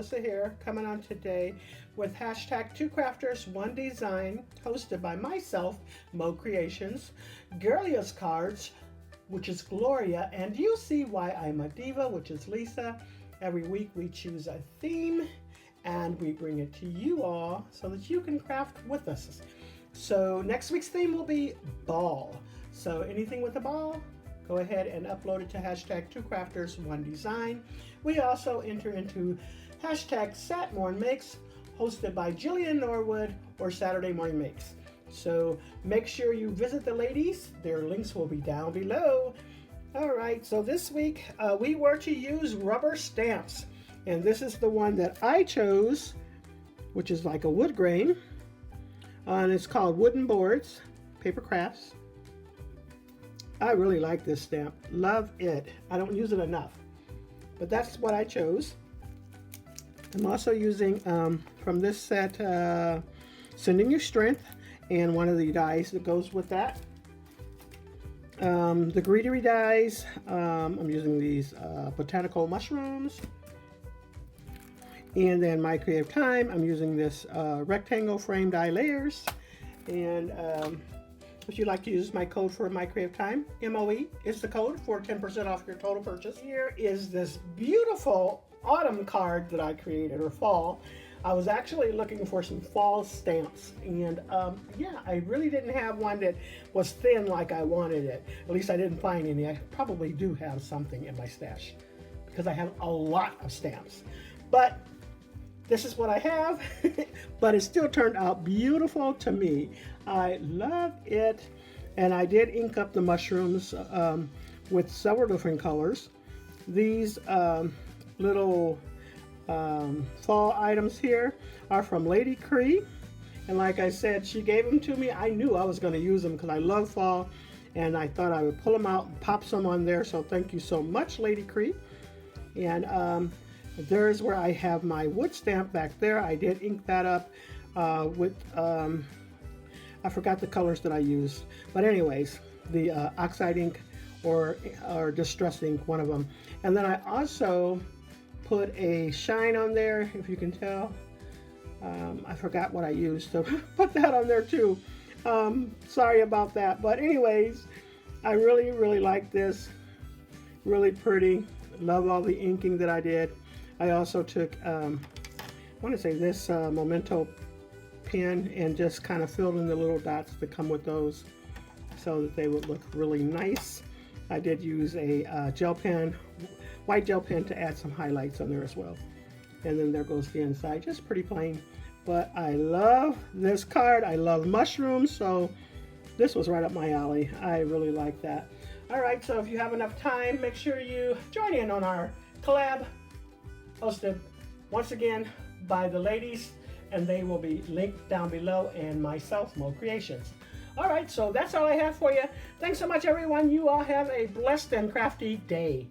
Melissa here, coming on today with hashtag 2crafters1design, hosted by myself, Mo Creations, Girlia's Cards, which is Gloria, and you see why I'm a diva, which is Lisa. Every week we choose a theme and we bring it to you all so that you can craft with us. So next week's theme will be ball. So anything with a ball, go ahead and upload it to hashtag 2crafters1design. We also enter into hashtag Satmorn Makes, hosted by Jillian Norwood, or Saturday Morning Makes. So make sure you visit the ladies. Their links will be down below. All right, so this week we were to use rubber stamps. And this is the one that I chose, which is like a wood grain. And it's called Wooden Boards, Paper Crafts. I really like this stamp. Love it. I don't use it enough. But that's what I chose. I'm also using, from this set, Sending You Strength, and one of the dies that goes with that. The Greetery dies, I'm using these botanical mushrooms. And then My Creative Time, I'm using this rectangle frame die layers. And if you'd like to use my code for My Creative Time, MOE is the code for 10% off your total purchase. Here is this beautiful autumn card that I created, or fall. I was actually looking for some fall stamps, and yeah, I really didn't have one that was thin like I wanted it. At least I didn't find any. I probably do have something in my stash because I have a lot of stamps. But this is what I have, but it still turned out beautiful to me. I love it. And I did ink up the mushrooms with several different colors. These little fall items here are from Lady Cree. And like I said, she gave them to me. I knew I was going to use them because I love fall. And I thought I would pull them out and pop some on there. So thank you so much, Lady Cree. And there's where I have my wood stamp back there. I did ink that up with, I forgot the colors that I used. But anyways, the oxide ink or distress ink, one of them. And then I also put a shine on there, if you can tell. I forgot what I used, so put that on there too. Sorry about that. But anyways, I really like this. Really pretty. Love all the inking that I did. I also took, I want to say this Memento pen and just kind of filled in the little dots that come with those so that they would look really nice. I did use a gel pen, white gel pen, to add some highlights on there as well. And then there goes the inside, just pretty plain. But I love this card. I love mushrooms, so this was right up my alley. I really like that. All right, so if you have enough time, make sure you join in on our collab, hosted once again by the ladies, and they will be linked down below, and myself, Mo Creations. All right, so that's all I have for you. Thanks so much, everyone. You all have a blessed and crafty day.